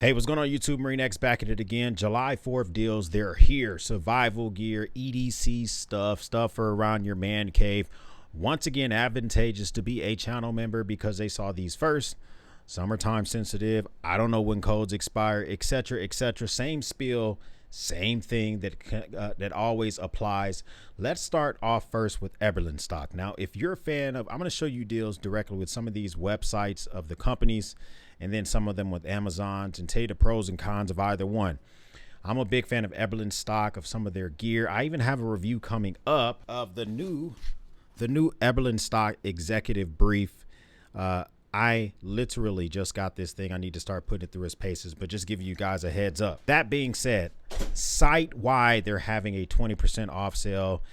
Hey, what's going on YouTube? Marine X back at it again. July 4th deals, they're here. Survival gear, EDC stuff for around your man cave. Once again, advantageous to be a channel member because they saw these first. Summertime sensitive. I don't know when codes expire, etc., etc. Same spiel, same thing that always applies. Let's start off first with Everin Stock. Now, if you're a fan of, I'm going to show you deals directly with some of these websites of the companies, and then some of them with Amazons, and tell you the pros and cons of either one. I'm a big fan of Everin Stock, of some of their gear. I even have a review coming up of the new Everin Stock executive brief. I literally just got this thing. I need to start putting it through its paces, but just give you guys a heads up. That being said, site-wide, they're having a 20% off sale,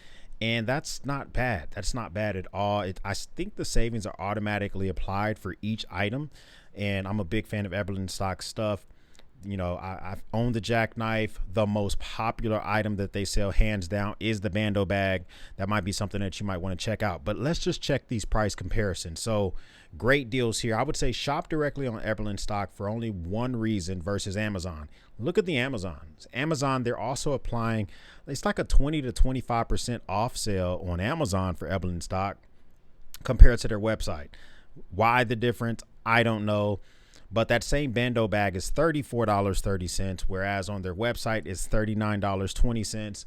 and that's not bad. That's not bad at all. I think the savings are automatically applied for each item, and I'm a big fan of Everin Stock stuff. You know, I've owned the jackknife. The most popular item that they sell, hands down, is the bando bag. That might be something that you might want to check out. But let's just check these price comparisons. So great deals here. I would say shop directly on Everin Stock for only one reason versus Amazon. Look at the Amazons. Amazon, they're also applying, it's like a 20 to 25% off sale on Amazon for Everin Stock compared to their website. Why the difference? I don't know. But that same bando bag is $34.30, whereas on their website is $39.20.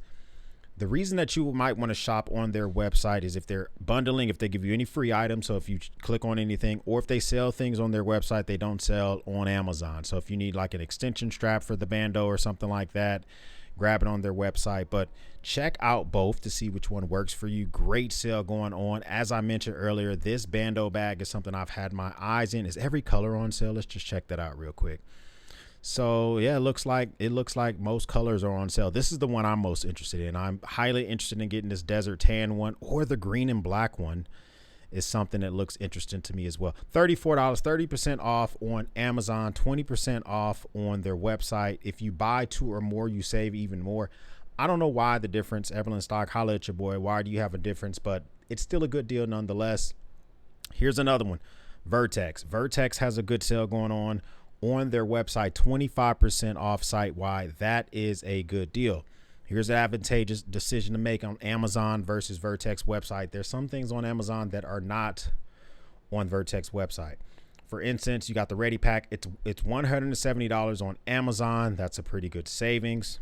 The reason that you might want to shop on their website is if they're bundling, if they give you any free items. So if you click on anything, or if they sell things on their website, they don't sell on Amazon. So if you need like an extension strap for the bando or something like that, grab it on their website. But check out both to see which one works for you. Great sale going on. As I mentioned earlier, this bando bag is something I've had my eyes in. Is every color on sale? Let's just check that out real quick. So yeah, it looks like most colors are on sale. This is the one I'm most interested in. I'm highly interested in getting this desert tan one, or the green and black one is something that looks interesting to me as well. $34, 30% off on Amazon, 20% off on their website. If you buy two or more, you save even more. I don't know why the difference. Everin Stock, holla at your boy. Why do you have a difference? But it's still a good deal nonetheless. Here's another one. Vertex. Vertex has a good sale going on their website, 25% off site-wide. That is a good deal. Here's an advantageous decision to make on Amazon versus Vertex website. There's some things on Amazon that are not on Vertex website. For instance, you got the Ready Pack. It's $170 on Amazon. That's a pretty good savings.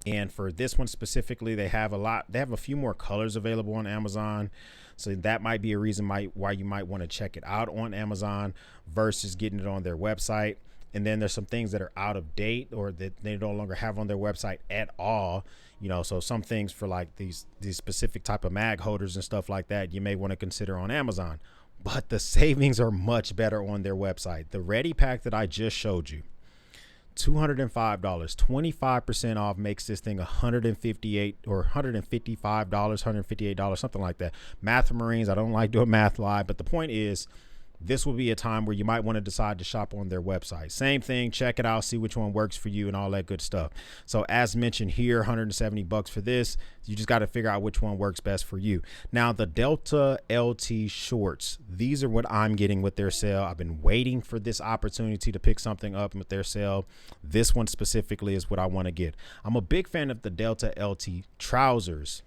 And for this one specifically, they have a few more colors available on Amazon. So that might be a reason why you might want to check it out on Amazon versus getting it on their website. And then there's some things that are out of date or that they no longer have on their website at all. You know, so some things for like these specific type of mag holders and stuff like that, you may want to consider on Amazon. But the savings are much better on their website. The Ready Pack that I just showed you, $205, 25% off makes this thing $158 or $155, $158, something like that. Math for Marines, I don't like doing math live, but the point is, this will be a time where you might want to decide to shop on their website. Same thing, check it out, see which one works for you and all that good stuff. So as mentioned here, $170 for this. You just got to figure out which one works best for you. Now the Delta LT shorts, these are what I'm getting with their sale. I've been waiting for this opportunity to pick something up with their sale. This one specifically is what I want to get. I'm a big fan of the Delta LT trousers.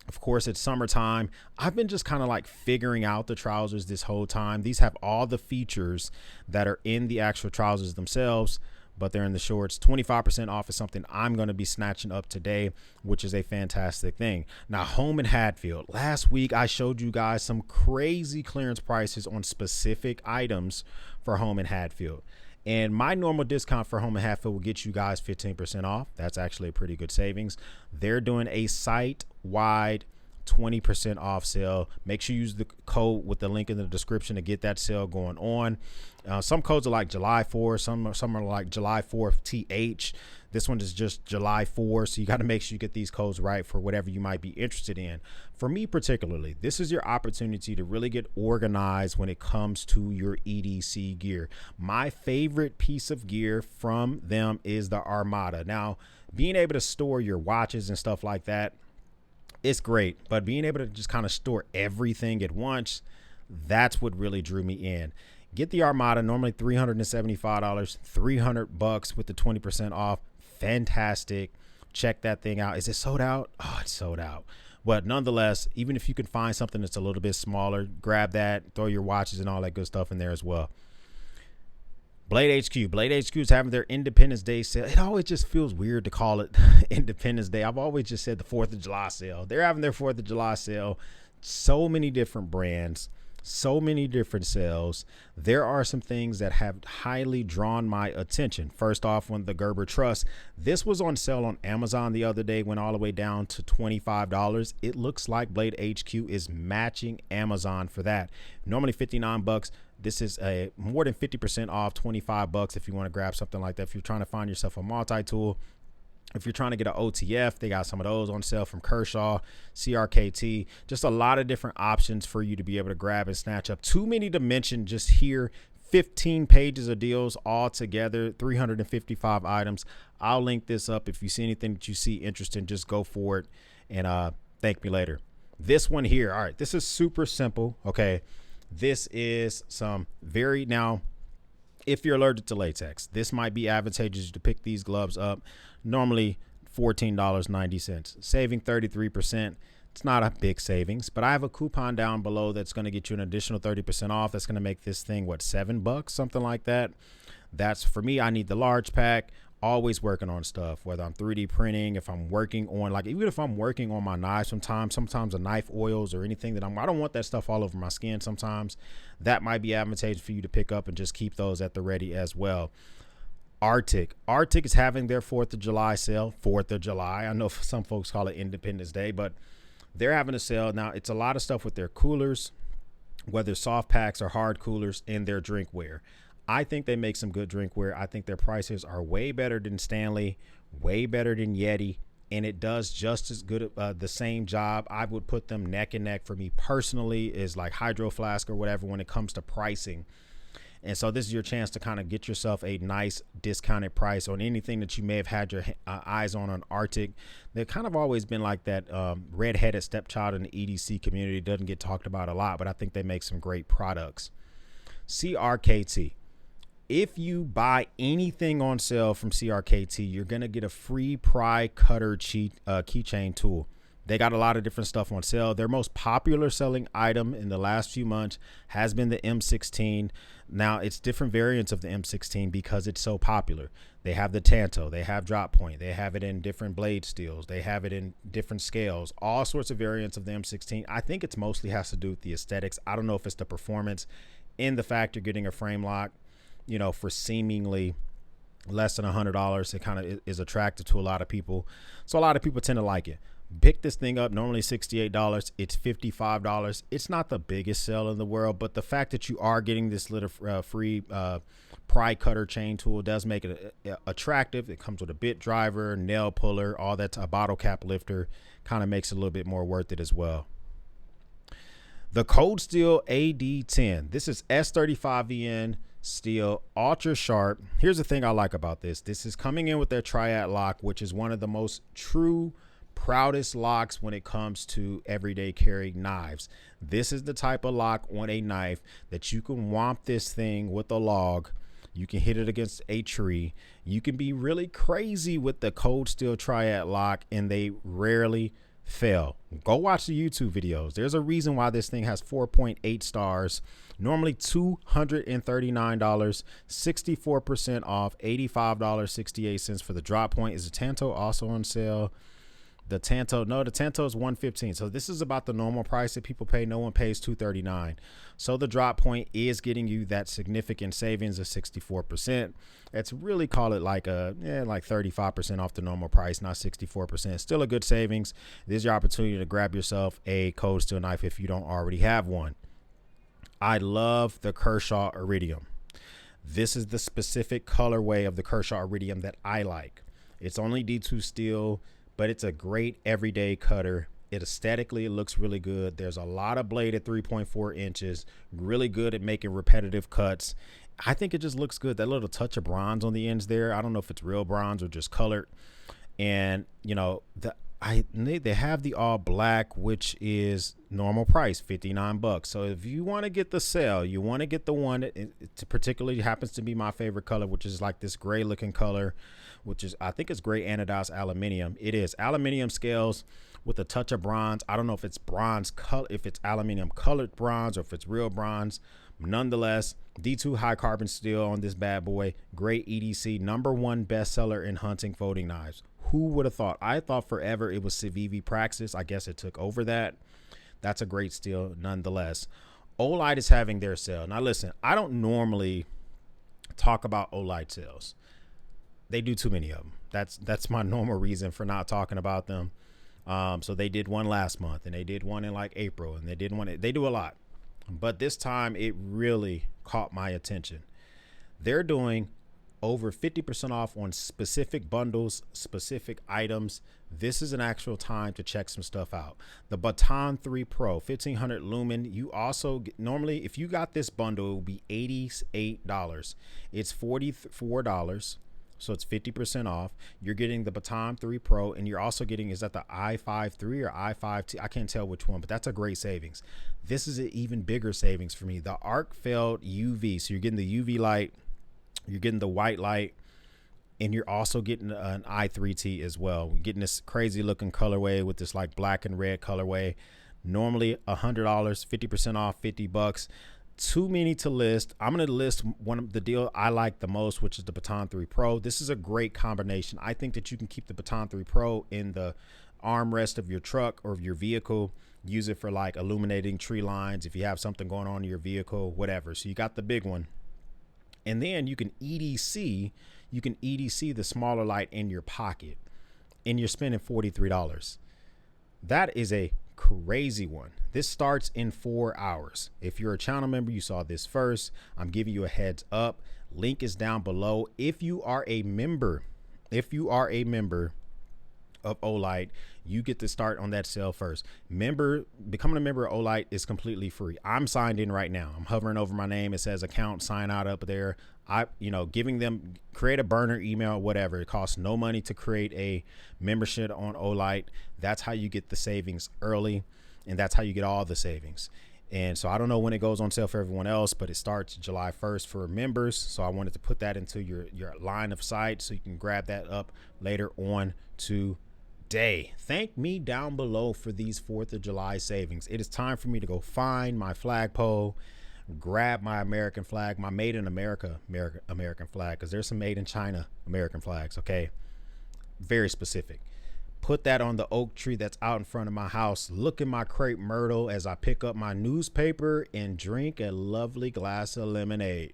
Of course, it's summertime. I've been just kind of like figuring out the trousers this whole time. These have all the features that are in the actual trousers themselves, but they're in the shorts. 25% off is something I'm going to be snatching up today, which is a fantastic thing. Now, home in Hatfield. Last week, I showed you guys some crazy clearance prices on specific items for home in Hatfield. And my normal discount for home in Hatfield will get you guys 15% off. That's actually a pretty good savings. They're doing a site-wide 20% off sale. Make sure you use the code with the link in the description to get that sale going on. Some codes are like July 4, some are like July 4th TH. This one is just July 4, so you got to make sure you get these codes right for whatever you might be interested in. For me particularly, this is your opportunity to really get organized when it comes to your EDC gear. My favorite piece of gear from them is the Armada. Now, being able to store your watches and stuff like that, it's great, but being able to just kind of store everything at once, that's what really drew me in. Get the Armada, normally $375, $300 with the 20% off. Fantastic. Check that thing out. Is it sold out? Oh, it's sold out. But nonetheless, even if you can find something that's a little bit smaller, grab that, throw your watches and all that good stuff in there as well. Blade HQ. Blade HQ is having their Independence Day sale. It always just feels weird to call it Independence Day. I've always just said the 4th of July sale. They're having their 4th of July sale. So many different brands, so many different sales. There are some things that have highly drawn my attention. First off, on the Gerber Truss, this was on sale on Amazon the other day, went all the way down to $25. It looks like Blade HQ is matching Amazon for that. Normally $59. This is a more than 50% off, $25 if you want to grab something like that. If you're trying to find yourself a multi-tool, if you're trying to get an OTF, they got some of those on sale from Kershaw, CRKT. Just a lot of different options for you to be able to grab and snatch up. Too many to mention just here. 15 pages of deals all together, 355 items. I'll link this up. If you see anything that you see interesting, just go for it and thank me later. This one here, all right, this is super simple, okay? This is some now, if you're allergic to latex, this might be advantageous to pick these gloves up. Normally $14.90, saving 33%. It's not a big savings, but I have a coupon down below that's going to get you an additional 30% off. That's going to make this thing, what, $7, something like that. That's for me. I need the large pack. Always working on stuff, whether I'm 3D printing, if I'm working on, like, even if I'm working on my knives, sometimes the knife oils or anything that I don't want that stuff all over my skin. Sometimes that might be advantageous for you to pick up and just keep those at the ready as well. Arctic is having their 4th of July sale. 4th of July. I know some folks call it Independence Day, but they're having a sale. Now, it's a lot of stuff with their coolers, whether soft packs or hard coolers, in their drinkware. I think they make some good drinkware. I think their prices are way better than Stanley, way better than Yeti, and it does just as good the same job. I would put them neck and neck for me personally, is like Hydro Flask or whatever when it comes to pricing. And so this is your chance to kind of get yourself a nice discounted price on anything that you may have had your eyes on Arctic. They've kind of always been like that redheaded stepchild in the EDC community. It doesn't get talked about a lot, but I think they make some great products. CRKT. If you buy anything on sale from CRKT, you're going to get a free pry cutter keychain tool. They got a lot of different stuff on sale. Their most popular selling item in the last few months has been the M16. Now, it's different variants of the M16 because it's so popular. They have the Tanto, they have drop point, they have it in different blade steels, they have it in different scales, all sorts of variants of the M16. I think it's mostly has to do with the aesthetics. I don't know if it's the performance in the fact you're getting a frame lock, you know, for seemingly less than $100. It kind of is attractive to a lot of people. So a lot of people tend to like it. Pick this thing up, normally $68. It's $55. It's not the biggest sale in the world, but the fact that you are getting this little free pry cutter chain tool does make it attractive. It comes with a bit driver, nail puller, all that, a bottle cap lifter, kind of makes it a little bit more worth it as well. The Cold Steel AD10. This is S35VN steel, ultra sharp. Here's the thing I like about this. This is coming in with their Triad lock, which is one of the most proudest locks when it comes to everyday carry knives. This is the type of lock on a knife that you can whomp this thing with a log. You can hit it against a tree. You can be really crazy with the Cold Steel Triad lock, and they rarely fail. Go watch the YouTube videos. There's a reason why this thing has 4.8 stars. Normally $239, 64% off, $85.68 for the drop point. Is the Tanto also on sale? The Tanto is $115. So this is about the normal price that people pay. No one pays $239. So the drop point is getting you that significant savings of 64%. That's really, call it like like 35% off the normal price, not 64%. Still a good savings. This is your opportunity to grab yourself a Cold Steel knife if you don't already have one. I love the Kershaw Iridium. This is the specific colorway of the Kershaw Iridium that I like. It's only D2 steel, but it's a great everyday cutter. It aesthetically, it looks really good. There's a lot of blade at 3.4 inches, really good at making repetitive cuts. I think it just looks good. That little touch of bronze on the ends there. I don't know if it's real bronze or just colored. And, you know, They have the all black, which is normal price, $59. So if you want to get the sale, you want to get the one that particularly happens to be my favorite color, which is like this gray looking color, which is, I think it's gray anodized aluminum. It is aluminum scales with a touch of bronze. I don't know if it's bronze color, if it's aluminum colored bronze, or if it's real bronze. Nonetheless, D2 high carbon steel on this bad boy. Great EDC, #1 bestseller in hunting folding knives. Who would have thought? I thought forever it was Civivi Praxis. I guess it took over that. That's a great steel nonetheless. OITE is having their sale. Now listen, I don't normally talk about OITE sales. They do too many of them. That's my normal reason for not talking about them. So they did one last month, and they did one in like April, and they did one. They do a lot, but this time it really caught my attention. They're doing over 50% off on specific bundles, specific items. This is an actual time to check some stuff out. The Battalion 3 Pro 1500 lumen. You also normally, if you got this bundle, it would be $88. It's $44. So it's 50% off. You're getting the Battalion 3 Pro, and you're also getting, is that the i5-3 or i5T? I can't tell which one, but that's a great savings. This is an even bigger savings for me. The arc failed UV. So you're getting the UV light, you're getting the white light, and you're also getting an i3T as well. We're getting this crazy looking colorway with this like black and red colorway. Normally $100, 50% off, $50. Too many to list. I'm going to list one of the deal I like the most, which is the Battalion 3 Pro. This is a great combination. I think that you can keep the Battalion 3 Pro in the armrest of your truck or of your vehicle. Use it for like illuminating tree lines if you have something going on in your vehicle, whatever. So you got the big one. And then you can EDC the smaller light in your pocket, and you're spending $43. That is a crazy one. This starts in 4 hours. If you're a channel member, you saw this first. I'm giving you a heads up. Link is down below. If you are a member of OITE, you get to start on that sale first. Becoming a member of OITE is completely free. I'm signed in right now. I'm hovering over my name. It says account sign out up there. Giving them, create a burner email, whatever. It costs no money to create a membership on OITE. That's how you get the savings early, and that's how you get all the savings. And so I don't know when it goes on sale for everyone else, but it starts July 1st for members. So I wanted to put that into your line of sight so you can grab that up later on today. Thank me down below for these 4th of July savings. It is time for me to go find my flagpole, grab my American flag, my made in America American flag, because there's some made in China American flags. Okay, very specific. Put that on the oak tree that's out in front of my house. Look at my crepe myrtle as I pick up my newspaper and drink a lovely glass of lemonade.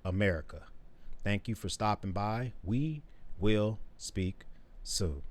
America, thank you for stopping by. We will speak soon.